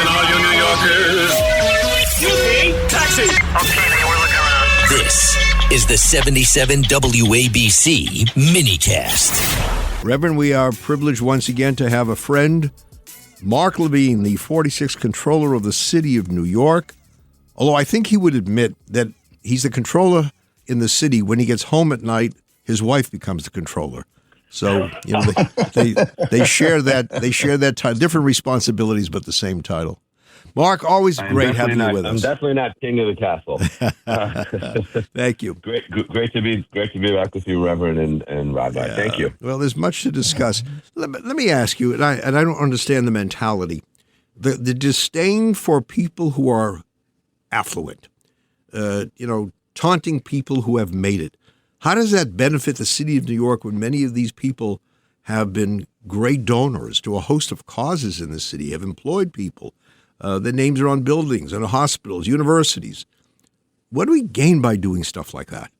Attention all you New Yorkers. Taxi. Okay, man, we're looking around. This is the 77 WABC minicast. Reverend, we are privileged once again to have a friend, Mark Levine, the 46th Controller of the City of New York. Although I think he would admit that he's the controller in the city. When he gets home at night, his wife becomes the controller. So, you know, they share that title, different responsibilities, but the same title. Mark, always great having you with us. I'm definitely not king of the castle. Thank you. Great to be back with you, Reverend and Rabbi. Yeah. Thank you. Well, there's much to discuss. Let me ask you, and I don't understand the mentality, the disdain for people who are affluent, taunting people who have made it. How does that benefit the city of New York when many of these people have been great donors to a host of causes in the city, have employed people? Their names are on buildings and hospitals, universities. What do we gain by doing stuff like that?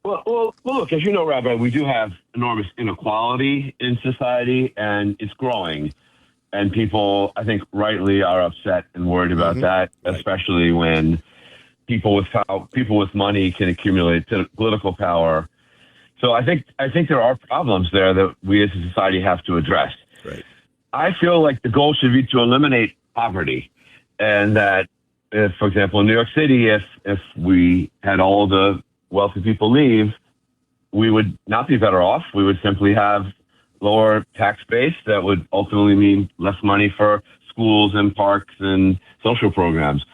Well, look, as you know, Rabbi, we do have enormous inequality in society, and it's growing. And people, I think, rightly are upset and worried about that, especially when people with money can accumulate political power. So I think there are problems there that we as a society have to address. Right. I feel like the goal should be to eliminate poverty, and that, if, for example, in New York City, if we had all the wealthy people leave, we would not be better off. We would simply have lower tax base that would ultimately mean less money for schools and parks and social programs.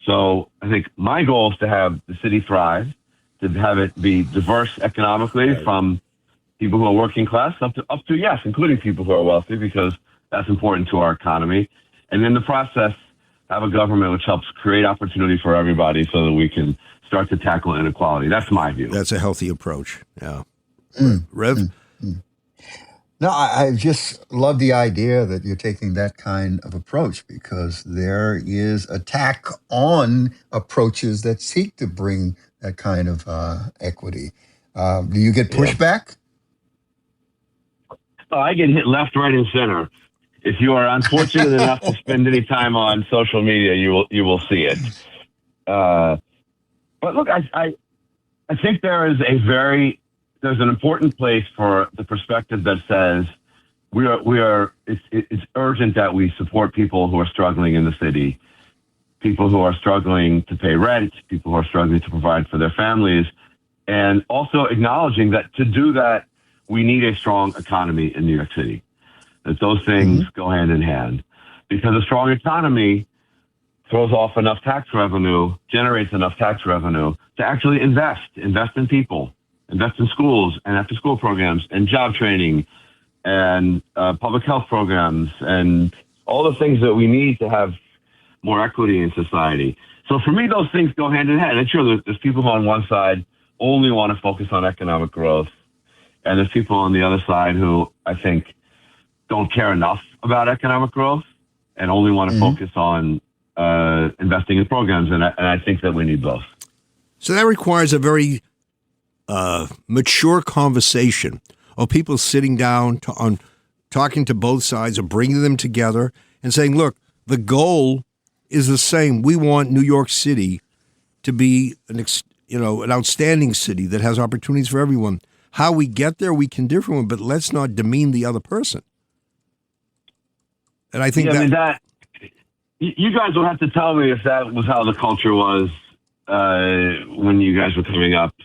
So I think my goal is to have the city thrive, to have it be diverse economically, from people who are working class up to yes, including people who are wealthy, because that's important to our economy. And in the process, have a government which helps create opportunity for everybody so that we can start to tackle inequality. That's my view. That's a healthy approach. Yeah. Rev? No, I just love the idea that you're taking that kind of approach, because there is attack on approaches that seek to bring that kind of equity. Do you get pushback? Oh, I get hit left, right, and center. If you are unfortunate enough to spend any time on social media, you will see it. But look, I think there's an important place for the perspective that says it's urgent that we support people who are struggling in the city, people who are struggling to pay rent, people who are struggling to provide for their families, and also acknowledging that to do that, we need a strong economy in New York City. That those things go hand in hand, because a strong economy throws off enough tax revenue, generates enough tax revenue to actually invest in people, invest in schools and after school programs and job training and public health programs and all the things that we need to have more equity in society. So for me, those things go hand in hand. And sure, there's people who on one side only want to focus on economic growth, and there's people on the other side who I think don't care enough about economic growth and only want to focus on investing in programs. And I think that we need both. So that requires a very mature conversation of people sitting down talking to both sides, or bringing them together and saying, look, the goal is the same. We want New York City to be an outstanding city that has opportunities for everyone. How we get there, we can differ, but let's not demean the other person. And I think you guys will have to tell me if that was how the culture was when you guys were coming up.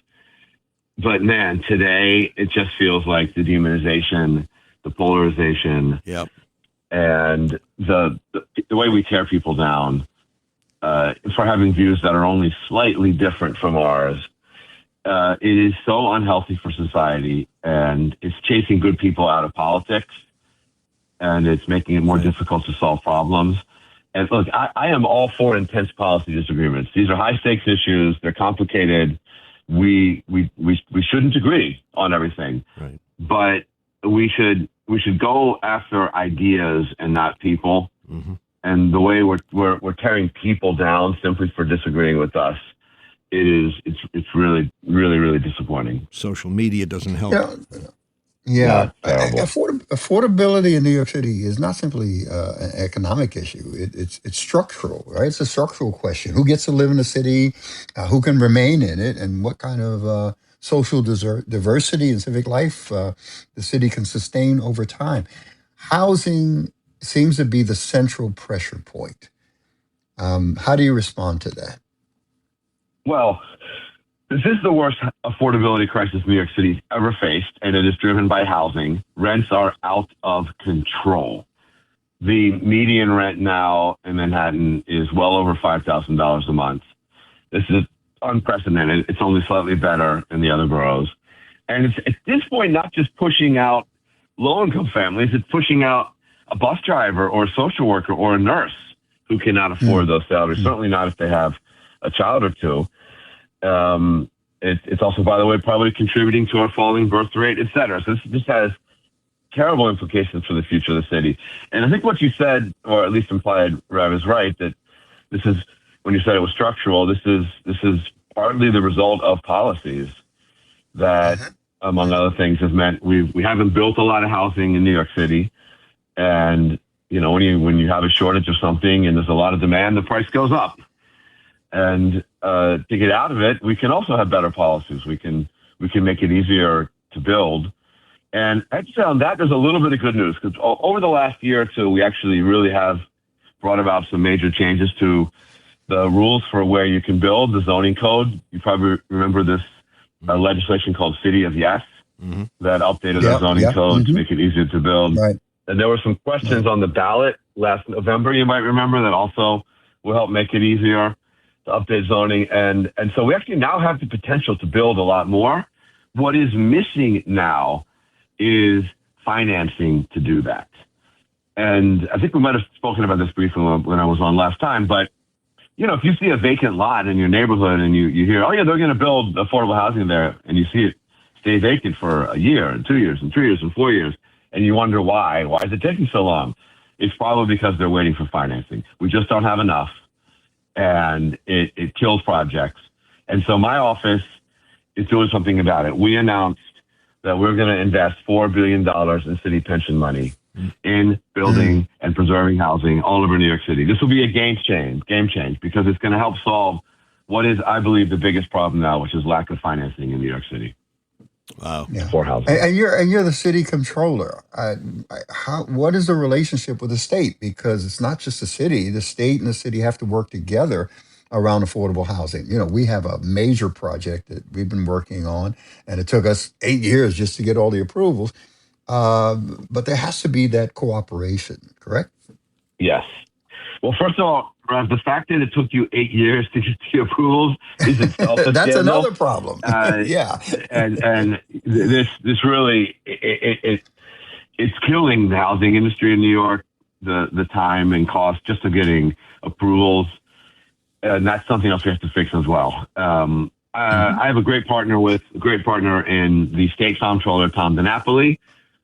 But man, today it just feels like the demonization, the polarization, and the way we tear people down for having views that are only slightly different from ours. It is so unhealthy for society, and it's chasing good people out of politics, and it's making it more difficult to solve problems. And look, I am all for intense policy disagreements. These are high stakes issues. They're complicated. We shouldn't agree on everything, right, but we should go after ideas and not people. And the way we're tearing people down simply for disagreeing with us, it's really, really, really disappointing. Social media doesn't help. Yeah, Yeah, it's terrible. affordability in New York City is not simply an economic issue. It's structural, right? It's a structural question: who gets to live in the city, who can remain in it, and what kind of social diversity and civic life the city can sustain over time. Housing seems to be the central pressure point. How do you respond to that? Well, this is the worst affordability crisis New York City's ever faced, and it is driven by housing. Rents are out of control. The median rent now in Manhattan is well over $5,000 a month. This is unprecedented. It's only slightly better in the other boroughs. And it's at this point not just pushing out low-income families, it's pushing out a bus driver or a social worker or a nurse who cannot afford those salaries, certainly not if they have a child or two. It's also, by the way, probably contributing to our falling birth rate, et cetera. So this has terrible implications for the future of the city. And I think what you said, or at least implied, Rev, is right, that this is, when you said it was structural, this is partly the result of policies that, among other things, has meant we haven't built a lot of housing in New York City. And, when you have a shortage of something and there's a lot of demand, the price goes up. And to get out of it, we can also have better policies. We can make it easier to build. And I'd say on that, there's a little bit of good news, because over the last year or two, we actually really have brought about some major changes to the rules for where you can build, the zoning code. You probably remember this legislation called City of Yes that updated the zoning code to make it easier to build. Right. And there were some questions on the ballot last November, you might remember, that also will help make it easier to update zoning. And so we actually now have the potential to build a lot more. What is missing now is financing to do that. And I think we might have spoken about this briefly when I was on last time, but if you see a vacant lot in your neighborhood and you hear, oh yeah, they're going to build affordable housing there, and you see it stay vacant for a year and 2 years and 3 years and 4 years, and you wonder why is it taking so long? It's probably because they're waiting for financing. We just don't have enough, and it kills projects. And so my office is doing something about it. We announced that we're going to invest $4 billion in city pension money in building and preserving housing all over New York City. This will be a game change, because it's going to help solve what is, I believe, the biggest problem now, which is lack of financing in New York City. Wow. For housing. And you're the city controller. What is the relationship with the state? Because it's not just the city. The state and the city have to work together around affordable housing. We have a major project that we've been working on, and it took us 8 years just to get all the approvals. But there has to be that cooperation, correct? Yes. Well, first of all, Rev, the fact that it took you 8 years to get the approvals is itself a That's scandal. another problem. Yeah. And this really it's killing the housing industry in New York. The time and cost just of getting approvals, and that's something else we have to fix as well. I have a great partner in the state comptroller, Tom DiNapoli,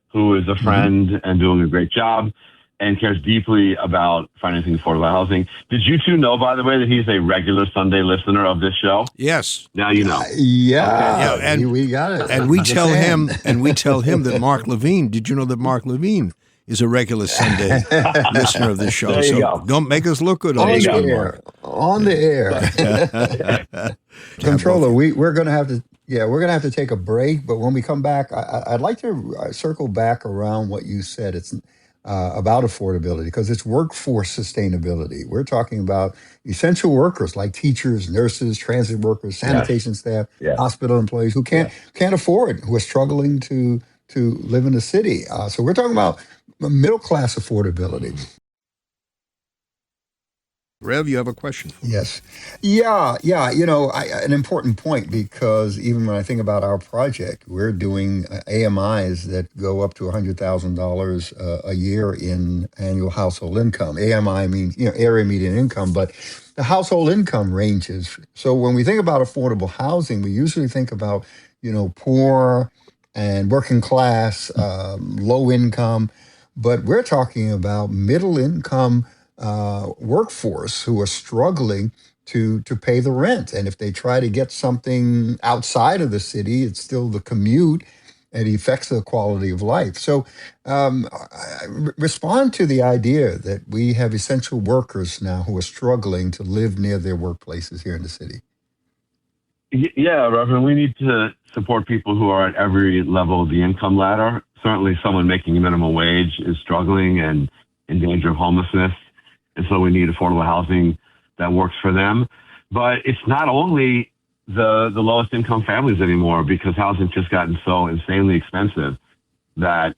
who is a friend and doing a great job and cares deeply about financing affordable housing. Did you two know, by the way, that he's a regular Sunday listener of this show? Yes. Now you know. Yeah. And we got it. And we tell him that Mark Levine, did you know that Mark Levine is a regular Sunday listener of this show? There you So go. don't make us look good on On this the one, air. Mark. On the air. Controller, we're going to have to. Yeah, we're going to have to take a break. But when we come back, I'd like to circle back around what you said. It's about affordability, because it's workforce sustainability. We're talking about essential workers like teachers, nurses, transit workers, sanitation staff, hospital employees who can't afford, who are struggling to live in the city. So we're talking about middle class affordability. Rev, you have a question? Yes. Yeah. An important point, because even when I think about our project, we're doing AMIs that go up to $100,000 a year in annual household income. AMI means, area median income, but the household income ranges. So when we think about affordable housing, we usually think about, poor and working class, low income, but we're talking about middle income workforce who are struggling to pay the rent. And if they try to get something outside of the city, it's still the commute. It affects the quality of life. So, respond to the idea that we have essential workers now who are struggling to live near their workplaces here in the city. Yeah, Reverend, we need to support people who are at every level of the income ladder. Certainly someone making a minimum wage is struggling and in danger of homelessness. And so we need affordable housing that works for them. But it's not only the lowest income families anymore, because housing's just gotten so insanely expensive that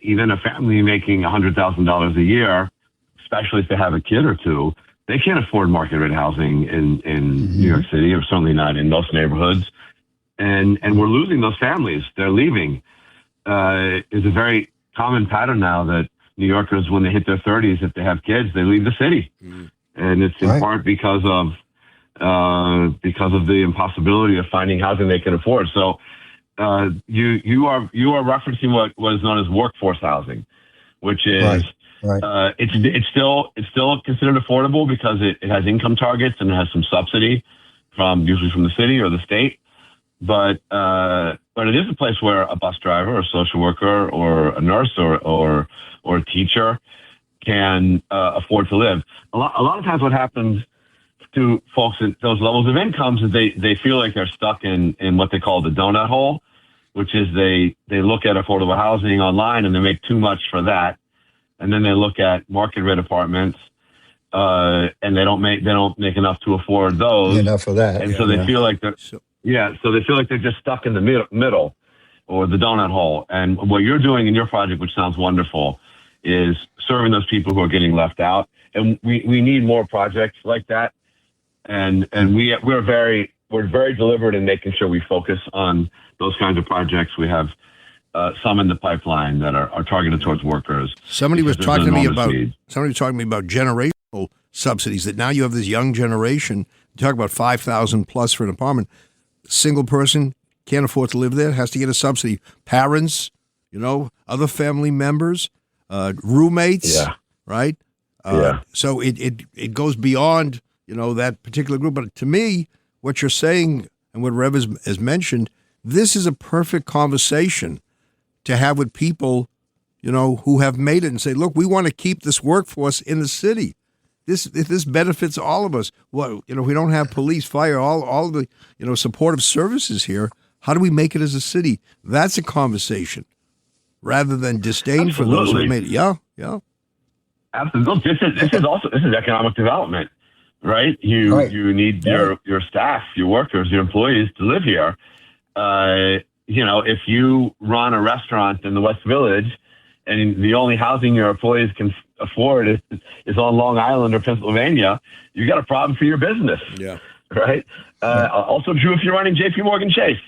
even a family making $100,000 a year, especially if they have a kid or two, they can't afford market rate housing in New York City, or certainly not in most neighborhoods. And we're losing those families. They're leaving. It's a very common pattern now that New Yorkers, when they hit their 30s, if they have kids, they leave the city. And it's in part because of the impossibility of finding housing they can afford. So you are referencing what is known as workforce housing, which is it's still considered affordable because it has income targets and it has some subsidy usually from the city or the state. But it is a place where a bus driver or a social worker or a nurse or a teacher can afford to live. A lot of times what happens to folks at those levels of incomes is they feel like they're stuck in what they call the donut hole, which is they look at affordable housing online and they make too much for that. And then they look at market rate apartments and they don't make enough to afford those. Enough of that. And so they feel like so they feel like they're just stuck in the middle or the donut hole. And what you're doing in your project, which sounds wonderful, is serving those people who are getting left out. And we need more projects like that. And we're very deliberate in making sure we focus on those kinds of projects. We have some in the pipeline that are targeted towards workers. Somebody was talking to me about generational subsidies, that now you have this young generation. You talk about $5,000 plus for an apartment. Single person can't afford to live there, has to get a subsidy. Parents, other family members, roommates, right? So it goes beyond, that particular group. But to me, what you're saying and what Rev has mentioned, this is a perfect conversation to have with people, who have made it and say, look, we want to keep this workforce in the city. This benefits all of us. Well, we don't have police, fire, all the, supportive services here. How do we make it as a city? That's a conversation rather than disdain for those who have made it. Yeah. Absolutely. This is economic development, right? You need your staff, your workers, your employees to live here. If you run a restaurant in the West Village and the only housing your employees can afford is on Long Island or Pennsylvania, you got a problem for your business. Yeah. Right. Also true if you're running JP Morgan Chase,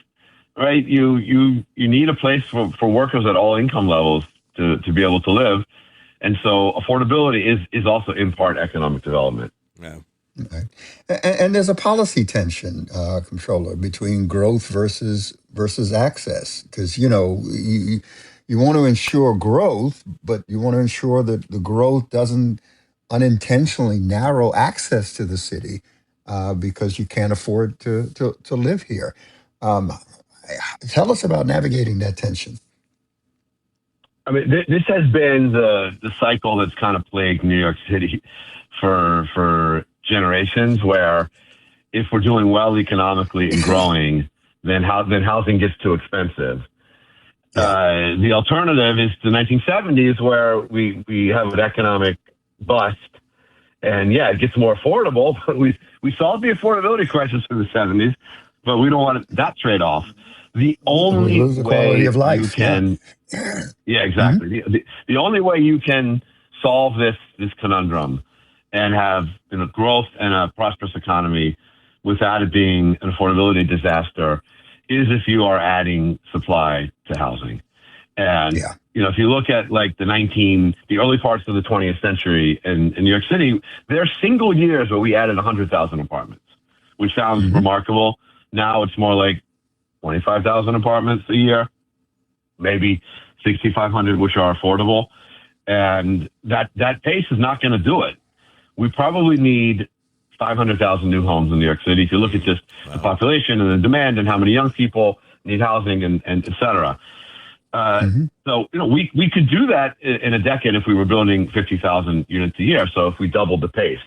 right? You need a place for workers at all income levels to be able to live. And so affordability is also in part economic development. Yeah. Right. And there's a policy tension, Controller, between growth versus access, because you want to ensure growth, but you want to ensure that the growth doesn't unintentionally narrow access to the city because you can't afford to live here. Tell us about navigating that tension. I mean, this has been the cycle that's kind of plagued New York City for generations, where if we're doing well economically and growing, then housing gets too expensive. The alternative is the 1970s, where we have an economic bust, and it gets more affordable. But we solved the affordability crisis in the 70s, but we don't want that trade-off. The only way of life you can, exactly. Mm-hmm. The only way you can solve this conundrum and have growth and a prosperous economy without it being an affordability disaster is if you are adding supply to housing. And if you look at like the early parts of the 20th century in New York City, there are single years where we added 100,000 apartments, which sounds remarkable. Now it's more like 25,000 apartments a year, maybe 6,500, which are affordable. And that pace is not going to do it. We probably need 500,000 new homes in New York City. If you look at just the population and the demand and how many young people need housing, and et cetera. So, we could do that in a decade if we were building 50,000 units a year. So if we doubled the pace,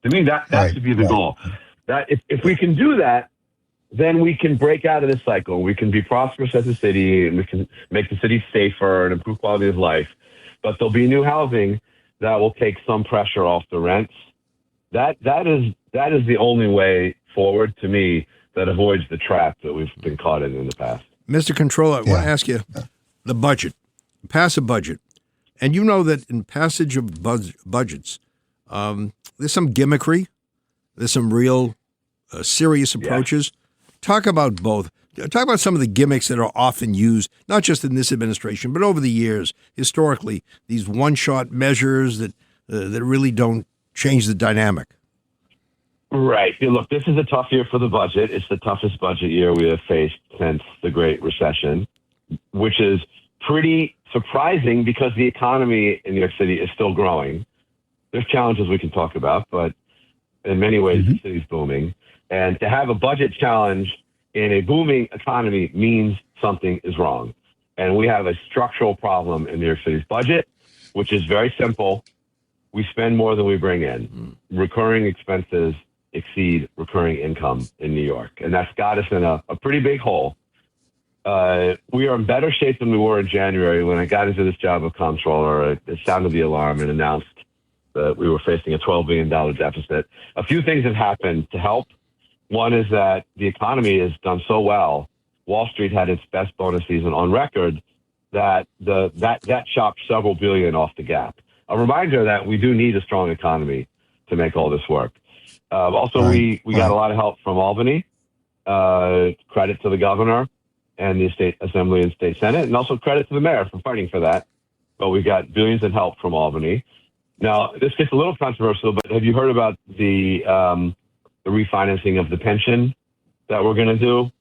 to me, that should be the goal. That if we can do that, then we can break out of this cycle. We can be prosperous as a city, and we can make the city safer and improve quality of life. But there'll be new housing that will take some pressure off the rents. That is the only way forward to me that avoids the trap that we've been caught in the past. Mr. Controller, I want to ask you the budget, pass a budget. And you know that in passage of budgets, there's some gimmickry, there's some real serious approaches. Talk about both. Talk about some of the gimmicks that are often used, not just in this administration, but over the years, historically, these one-shot measures that really don't change the dynamic. Right. Look, this is a tough year for the budget. It's the toughest budget year we have faced since the Great Recession, which is pretty surprising because the economy in New York City is still growing. There's challenges we can talk about, but in many ways, the city's booming. And to have a budget challenge in a booming economy means something is wrong. And we have a structural problem in New York City's budget, which is very simple. We spend more than we bring in. Recurring expenses exceed recurring income in New York. And that's got us in a pretty big hole. We are in better shape than we were in January. When I got into this job of comptroller, it sounded the alarm and announced that we were facing a $12 billion deficit. A few things have happened to help. One is that the economy has done so well. Wall Street had its best bonus season on record that that chopped several billion off the gap. A reminder that we do need a strong economy to make all this work. Also, we got a lot of help from Albany. Credit to the governor and the state assembly and state senate, and also credit to the mayor for fighting for that. But we got billions in help from Albany. Now, this gets a little controversial, but have you heard about the refinancing of the pension that we're going to do?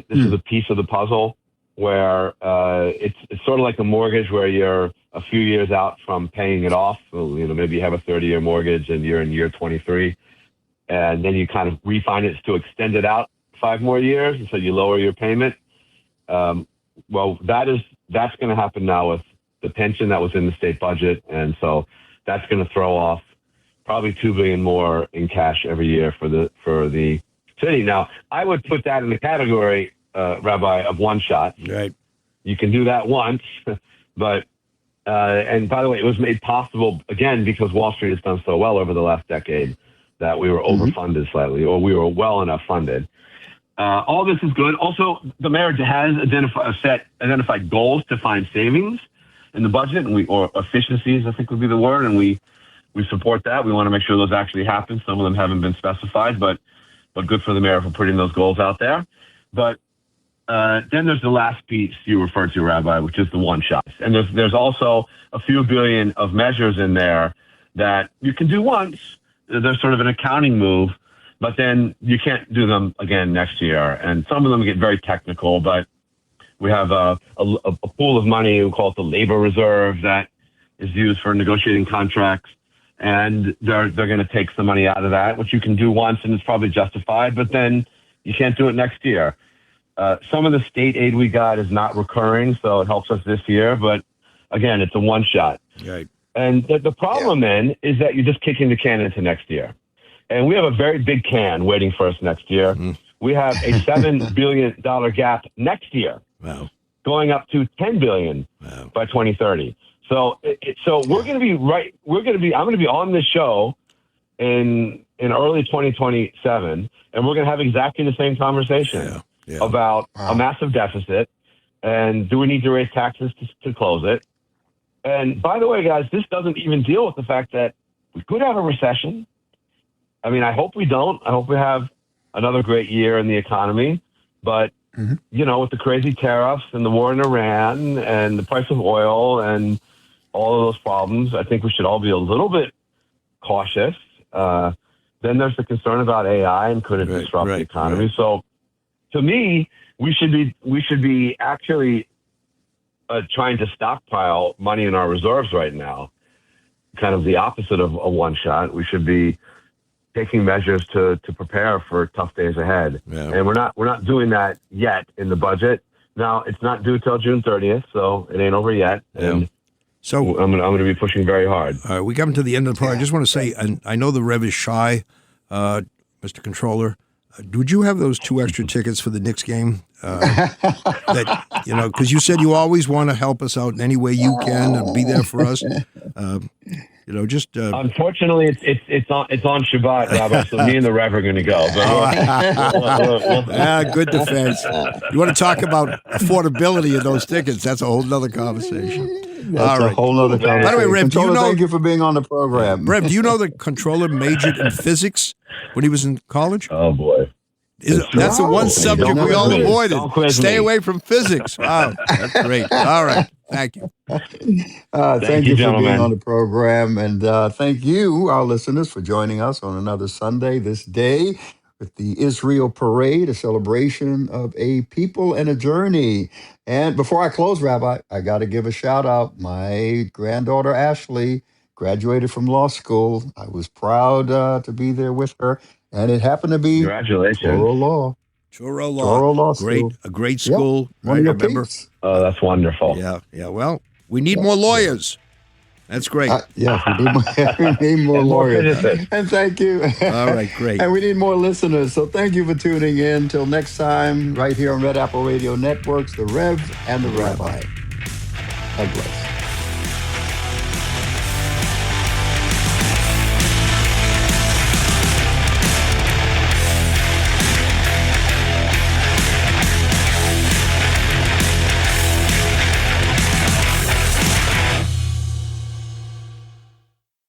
This is a piece of the puzzle where it's sort of like a mortgage where you're a few years out from paying it off. So, maybe you have a 30-year mortgage and you're in year 23, and then you kind of refinance to extend it out 5 more years, and so you lower your payment. Well, that's going to happen now with the pension that was in the state budget, and so that's going to throw off probably $2 billion more in cash every year for the city. Now, I would put that in the category, Rabbi, of one shot. Right. You can do that once, but and by the way, it was made possible again because Wall Street has done so well over the last decade that we were overfunded slightly, or we were well enough funded. All this is good. Also, the mayor has identified goals to find savings in the budget, or efficiencies, I think would be the word, and we support that. We want to make sure those actually happen. Some of them haven't been specified, but good for the mayor for putting those goals out there. But then there's the last piece you referred to, Rabbi, which is the one shot. And there's also a few billion of measures in there that you can do once. There's sort of an accounting move, but then you can't do them again next year. And some of them get very technical, but we have a pool of money, we call it the labor reserve, that is used for negotiating contracts. And they're going to take some money out of that, which you can do once and it's probably justified, but then you can't do it next year. Some of the state aid we got is not recurring, so it helps us this year. But again, it's a one shot. Right. And the problem then is that you're just kicking the can into next year. And we have a very big can waiting for us next year. We have a $7 billion gap next year. Wow. Going up to $10 billion by 2030. So we're going to be right. I'm going to be on this show in early 2027, and we're going to have exactly the same conversation about a massive deficit and do we need to raise taxes to close it? And by the way, guys, this doesn't even deal with the fact that we could have a recession. I mean, I hope we don't. I hope we have another great year in the economy. But, with the crazy tariffs and the war in Iran and the price of oil and all of those problems, I think we should all be a little bit cautious. Then there's the concern about AI and could it disrupt the economy. Right. So to me, we should be actually trying to stockpile money in our reserves right now, kind of the opposite of a one shot. We should be taking measures to prepare for tough days ahead. Yeah. And we're not doing that yet in the budget. Now it's not due till June 30th, so it ain't over yet. And so I'm gonna be pushing very hard. we come to the end of the program. I just want to say, and I know the Rev is shy, Mr. Controller. Would you have those 2 extra tickets for the Knicks game? That because you said you always want to help us out in any way you can and be there for us. Just Unfortunately, it's on Shabbat, Robert. So me and the Rev are going to go. But good defense. You want to talk about affordability of those tickets? That's a whole nother conversation. That's a whole other conversation. By the way, Rev, thank you for being on the program. Rev, do you know the Controller majored in physics when he was in college? Oh boy. That's the one subject we all avoided. Stay away from physics. Wow, that's great. All right. Thank you. Thank you for being on the program. And thank you, our listeners, for joining us on another Sunday this day with the Israel Parade, a celebration of a people and a journey. And before I close, Rabbi, I got to give a shout out. My granddaughter, Ashley, graduated from law school. I was proud to be there with her. And it happened to be Congratulations. Truro Law. Truro Law School. A great school. Yep. One of your remember? peeps. Oh, that's wonderful. Yeah. Well, we need more lawyers. That's great. Yes, we need more lawyers. And thank you. All right, great. And we need more listeners. So thank you for tuning in. Till next time, right here on Red Apple Radio Networks, the Rev and the Rabbi. God bless.